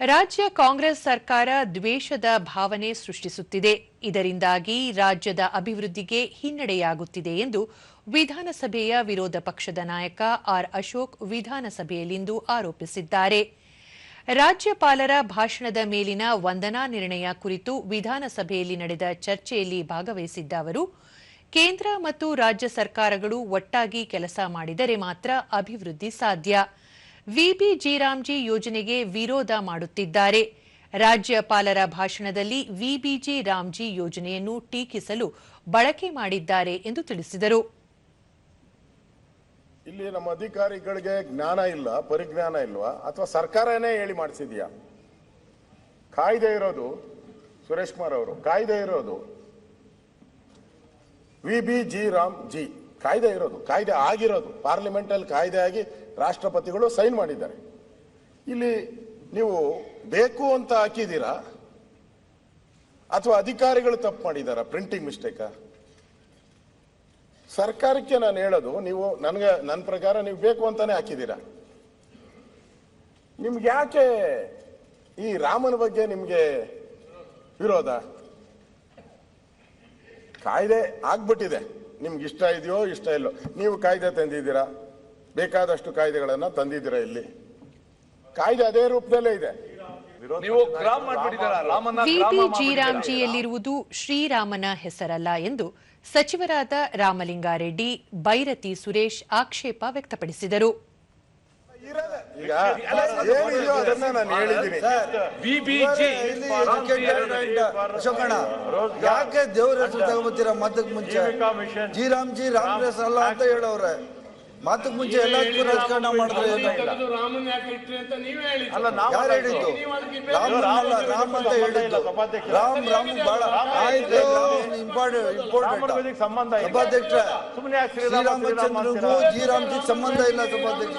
ರಾಜ್ಯ ಕಾಂಗ್ರೆಸ್ ಸರ್ಕಾರ ದ್ವೇಷದ ಭಾವನೆ ಸೃಷ್ಟಿಸುತ್ತಿದೆ. ಇದರಿಂದಾಗಿ ರಾಜ್ಯದ ಅಭಿವೃದ್ಧಿಗೆ ಹಿನ್ನಡೆಯಾಗುತ್ತಿದೆ ಎಂದು ವಿಧಾನಸಭೆಯ ವಿರೋಧ ಪಕ್ಷದ ನಾಯಕ ಆರ್ ಅಶೋಕ್ ವಿಧಾನಸಭೆಯಲ್ಲಿಂದು ಆರೋಪಿಸಿದ್ದಾರೆ. ರಾಜ್ಯಪಾಲರ ಭಾಷಣದ ಮೇಲಿನ ವಂದನಾ ನಿರ್ಣಯ ಕುರಿತು ವಿಧಾನಸಭೆಯಲ್ಲಿ ನಡೆದ ಚರ್ಚೆಯಲ್ಲಿ ಭಾಗವಹಿಸಿದ್ದ ಅವರು, ಕೇಂದ್ರ ಮತ್ತು ರಾಜ್ಯ ಸರ್ಕಾರಗಳು ಒಟ್ಟಾಗಿ ಕೆಲಸ ಮಾಡಿದರೆ ಮಾತ್ರ ಅಭಿವೃದ್ಧಿ ಸಾಧ್ಯ. ವಿಬಿಜಿ ರಾಮ್ಜಿ ಯೋಜನೆಗೆ ವಿರೋಧ ಮಾಡುತ್ತಿದ್ದಾರೆ. ರಾಜ್ಯಪಾಲರ ಭಾಷಣದಲ್ಲಿ ವಿಬಿಜಿ ರಾಮ್ಜಿ ಯೋಜನೆಯನ್ನು ಟೀಕಿಸಲು ಬಳಕೆ ಮಾಡಿದ್ದಾರೆ ಎಂದು ತಿಳಿಸಿದರು. ಇಲ್ಲಿ ನಮ್ಮ ಅಧಿಕಾರಿಗಳಿಗೆ ಜ್ಞಾನ ಇಲ್ಲ, ಪರಿಜ್ಞಾನ ಇಲ್ವಾ, ಅಥವಾ ಸರ್ಕಾರನೇ ಹೇಳಿ ಮಾಡಿಸಿದ್ಯಾ? ಕಾಯ್ದೆ ಇರೋದು ಸುರೇಶ್ ಕುಮಾರ್ ಅವರು, ಕಾಯ್ದೆ ಇರೋದು ವಿಬಿಜಿ ರಾಮ್ಜಿ ಕಾಯ್ದೆ ಇರೋದು, ಕಾಯ್ದೆ ಆಗಿರೋದು ಪಾರ್ಲಿಮೆಂಟ್ ಅಲ್ಲಿ ಕಾಯ್ದೆ ಆಗಿ ರಾಷ್ಟ್ರಪತಿಗಳು ಸೈನ್ ಮಾಡಿದ್ದಾರೆ. ಇಲ್ಲಿ ನೀವು ಬೇಕು ಅಂತ ಹಾಕಿದ್ದೀರಾ ಅಥವಾ ಅಧಿಕಾರಿಗಳು ತಪ್ಪು ಮಾಡಿದಾರ? Printing mistake? ಸರ್ಕಾರಕ್ಕೆ ನಾನು ಹೇಳೋದು, ನೀವು ನನ್ನ ಪ್ರಕಾರ ನೀವು ಬೇಕು ಅಂತಾನೆ ಹಾಕಿದ್ದೀರಾ. ನಿಮ್ಗೆ ಯಾಕೆ ಈ ರಾಮನ ಬಗ್ಗೆ ನಿಮ್ಗೆ ವಿರೋಧ? ಕಾಯ್ದೆ ಆಗ್ಬಿಟ್ಟಿದೆ, ನಿಮ್ಗೆ ಇಷ್ಟ ಇದೆಯೋ ಇಷ್ಟ ಇಲ್ಲೋ, ನೀವು ಕಾಯ್ದೆ ತಂದಿದ್ದೀರಾ, ಬೇಕಾದಷ್ಟು ಕಾಯ್ದೆಗಳನ್ನ ತಂದಿದ್ದೀರಾ. ಇಲ್ಲಿ ಕಾಯ್ದೆ ಅದೇ ರೂಪದಲ್ಲೇ ಇದೆ. ವಿಬಿಜಿ ರಾಮ್ಜಿಯಲ್ಲಿರುವುದು ಶ್ರೀರಾಮನ ಹೆಸರಲ್ಲ ಎಂದು ಸಚಿವರಾದ ರಾಮಲಿಂಗಾರೆಡ್ಡಿ, ಬೈರತಿ ಸುರೇಶ್ ಆಕ್ಷೇಪ ವ್ಯಕ್ತಪಡಿಸಿದರು. ಈಗ ಏನಿದೆಯೋ ಅದನ್ನ ನಾನು ಹೇಳಿದ್ದೀನಿ. ಯಾಕೆ ದೇವ್ರ ಹೆಸರು ತಗೊಂಬತ್ತೀರಾ? ಮತಕ್ಕೆ ಮುಂಚೆ ಜಿ ರಾಮ್ ಹೆಸರು ಅಲ್ಲ ಅಂತ ಹೇಳವ್ರೆ. ಮತಕ್ಕೆ ಮುಂಚೆ ಎಲ್ಲದಕ್ಕೂ ರಾಜಕಾರಣ ಮಾಡಿದ್ರೆ ಯಾರು ಹೇಳಿದ್ದು? ರಾಮ್ ಅಂತ ಹೇಳಿದ್ದು. ರಾಮ್ ಬಹಳ ಆಯ್ತು, ಇಂಪಾರ್ಟೆಂಟ್ ಸಭಾಧ್ಯಕ್ಷ. ಶ್ರೀರಾಮಚಂದ್ರಗೂ ಜಿ ರಾಮ್ಜಿ ಸಂಬಂಧ ಇಲ್ಲ ಸಭಾಧ್ಯಕ್ಷ.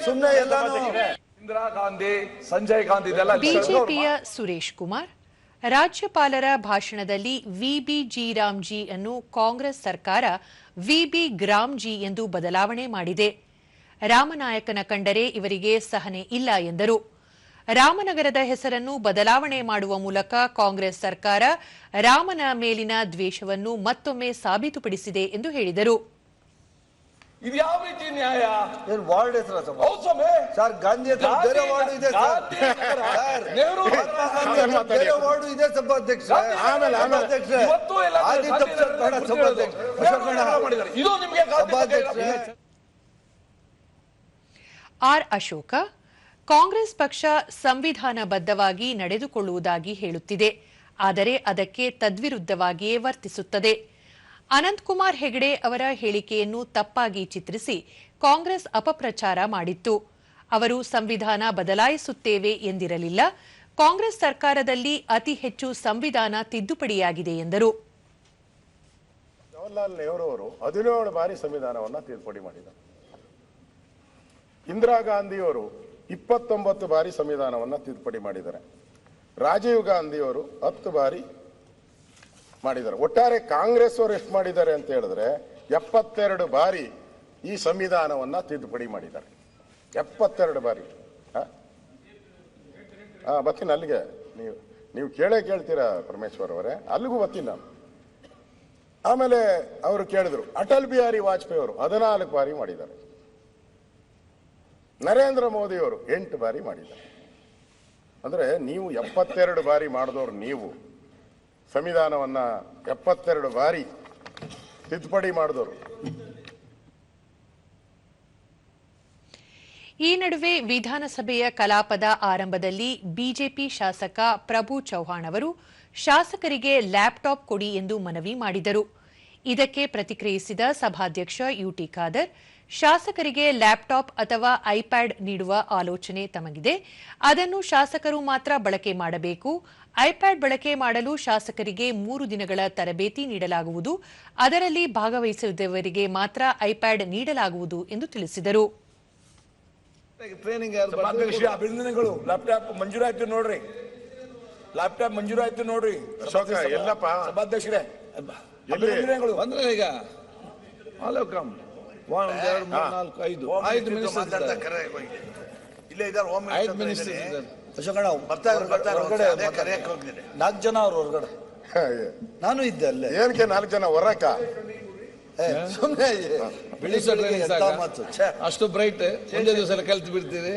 ಸುಮ್ಮನೆ ಎಲ್ಲ ಇಂದಿರಾ ಗಾಂಧಿ, ಸಂಜಯ್ ಗಾಂಧಿ ಬಿಜೆಪಿಯ ಸುರೇಶ್ ಕುಮಾರ್, ರಾಜ್ಯಪಾಲರ ಭಾಷಣದಲ್ಲಿ ವಿಬಿಜಿ ರಾಮ್ಜಿ ಅನ್ನು ಕಾಂಗ್ರೆಸ್ ಸರ್ಕಾರ ವಿಬಿ ಗ್ರಾಮ್ಜಿ ಎಂದು ಬದಲಾವಣೆ ಮಾಡಿದೆ. ರಾಮನಾಯಕನ ಕಂಡರೆ ಇವರಿಗೆ ಸಹನೆ ಇಲ್ಲ ಎಂದರು. ರಾಮನಗರದ ಹೆಸರನ್ನು ಬದಲಾವಣೆ ಮಾಡುವ ಮೂಲಕ ಕಾಂಗ್ರೆಸ್ ಸರ್ಕಾರ ರಾಮನ ಮೇಲಿನ ದ್ವೇಷವನ್ನು ಮತ್ತೊಮ್ಮೆ ಸಾಬೀತುಪಡಿಸಿದೆ ಎಂದು ಹೇಳಿದರು. ಇದು ಯಾವ ರೀತಿ ನ್ಯಾಯ? ಏನು ವಾರ್ಡ್ ಹೆಸರು ಸರ್? ಗಾಂಧಿ ಹತ್ರ ಬೇರೆ ವಾರ್ಡ್ ಇದೆ ಸರ್. ಬೇರೆ ವಾರ್ಡ್ ಇದೆ ಸಭಾಧ್ಯಕ್ಷ. ಆರ್ ಅಶೋಕ, ಕಾಂಗ್ರೆಸ್ ಪಕ್ಷ ಸಂವಿಧಾನಬದ್ಧವಾಗಿ ನಡೆದುಕೊಳ್ಳುವುದಾಗಿ ಹೇಳುತ್ತಿದೆ, ಆದರೆ ಅದಕ್ಕೆ ತದ್ವಿರುದ್ಧವಾಗಿಯೇ ವರ್ತಿಸುತ್ತದೆ. ಅನಂತಕುಮಾರ್ ಹೆಗಡೆ ಅವರ ಹೇಳಿಕೆಯನ್ನು ತಪ್ಪಾಗಿ ಚಿತ್ರಿಸಿ ಕಾಂಗ್ರೆಸ್ ಅಪಪ್ರಚಾರ ಮಾಡಿತ್ತು. ಅವರು ಸಂವಿಧಾನ ಬದಲಾಯಿಸುತ್ತೇವೆ ಎಂದಿರಲಿಲ್ಲ. ಕಾಂಗ್ರೆಸ್ ಸರ್ಕಾರದಲ್ಲಿ ಅತಿ ಹೆಚ್ಚು ಸಂವಿಧಾನ ತಿದ್ದುಪಡಿಯಾಗಿದೆ ಎಂದರು. ಜವಾಹರ್ಲಾಲ್ ನೆಹರು ಅವರು 17 ಬಾರಿ ಸಂವಿಧಾನವನ್ನ ತಿದ್ದುಪಡಿ ಮಾಡಿದ್ದಾರೆ. ಇಂದಿರಾ ಗಾಂಧಿಯವರು 29 ಬಾರಿ ಸಂವಿಧಾನವನ್ನ ತಿದ್ದುಪಡಿ ಮಾಡಿದ್ದಾರೆ. ರಾಜೀವ್ ಗಾಂಧಿಯವರು 10 ಬಾರಿ ಮಾಡಿದ್ದಾರೆ. ಒಟ್ಟಾರೆ ಕಾಂಗ್ರೆಸ್ ಅವರು ಎಷ್ಟು ಮಾಡಿದ್ದಾರೆ ಅಂತ ಹೇಳಿದ್ರೆ 72 ಬಾರಿ ಈ ಸಂವಿಧಾನವನ್ನ ತಿದ್ದುಪಡಿ ಮಾಡಿದ್ದಾರೆ. 72 ಬಾರಿ. ಬರ್ತೀನಿ ಅಲ್ಲಿಗೆ. ನೀವು ಕೇಳ್ತೀರಾ ಪರಮೇಶ್ವರ್ ಅವರೇ, ಅಲ್ಲಿಗೂ ಬರ್ತೀನಿ ನಾನು. ಆಮೇಲೆ ಅವರು ಕೇಳಿದ್ರು, ಅಟಲ್ ಬಿಹಾರಿ ವಾಜಪೇಯಿ ಅವರು 14 ಬಾರಿ ಮಾಡಿದ್ದಾರೆ. ನರೇಂದ್ರ ಮೋದಿ ಅವರು 8 ಬಾರಿ ಮಾಡಿದ್ದಾರೆ. ಅಂದ್ರೆ ನೀವು 72 ಬಾರಿ ಮಾಡಿದವರು, ನೀವು ಸಂವಿಧಾನವನ್ನ 72 ಬಾರಿ ತಿದ್ದುಪಡಿ ಮಾಡಿದವರು. ಈ ನಡುವೆ ವಿಧಾನಸಭೆಯ ಕಲಾಪದ ಆರಂಭದಲ್ಲಿ ಬಿಜೆಪಿ ಶಾಸಕ ಪ್ರಭು ಚೌಹಾಣ್ ಅವರು ಶಾಸಕರಿಗೆ ಲ್ಯಾಪ್ಟಾಪ್ ಕೊಡಿ ಎಂದು ಮನವಿ ಮಾಡಿದರು. ಇದಕ್ಕೆ ಪ್ರತಿಕ್ರಿಯಿಸಿದ ಸಭಾಧ್ಯಕ್ಷ ಯುಟಿ ಖಾದರ್, ಶಾಸಕರಿಗೆ ಲ್ಯಾಪ್ಟಾಪ್ ಅಥವಾ ಐಪ್ಯಾಡ್ ನೀಡುವ ಆಲೋಚನೆ ತಮಗಿದೆ. ಅದನ್ನು ಶಾಸಕರು ಮಾತ್ರ ಬಳಕೆ ಮಾಡಬೇಕು. ಐಪ್ಯಾಡ್ ಬಳಕೆ ಮಾಡಲು ಶಾಸಕರಿಗೆ 3 ದಿನಗಳ ತರಬೇತಿ ನೀಡಲಾಗುವುದು. ಅದರಲ್ಲಿ ಭಾಗವಹಿಸಿದವರಿಗೆ ಮಾತ್ರ ಐಪ್ಯಾಡ್ ನೀಡಲಾಗುವುದು ಎಂದು ತಿಳಿಸಿದರು. ಅಭಿನಂದನೆಗಳು. ಲ್ಯಾಪ್ಟಾಪ್ ಮಂಜೂರಾಯ್ತು ನೋಡ್ರಿ, ಲ್ಯಾಪ್ಟಾಪ್ ಮಂಜೂರಾಯ್ತು ನೋಡ್ರಿ. ಎಲ್ಲಪ್ಪ ಸಭಾಧ್ಯಕ್ಷರೇ, ಅಭಿನಂದನೆಗಳು. ಬಂದ್ರೆ ಈಗ ವೆಲ್ಕಮ್. 1 2 3 4 5 ಮಿನಿಸ್ಟರ್ ಇಲ್ಲೇ ಇದ್ದಾರೆ ಹೋಮ್ ಮಿನಿಸ್ಟರ್ ಅಶೋಕಣ್ಣ ಹೊರಗಡೆ 4 ಜನ ಅವ್ರು ಹೊರಗಡೆ, ನಾನು ಇದ್ದೆ ಅಲ್ಲೇ. ಏನಕ್ಕೆ 4 ಜನ ಹೊರಕ? ಸುಮ್ಮನೆ ಅಷ್ಟು ಬ್ರೈಟ್ ಒಂದೇ ದಿವಸ ಕಲ್ತು ಬಿಡ್ತೀರಿ.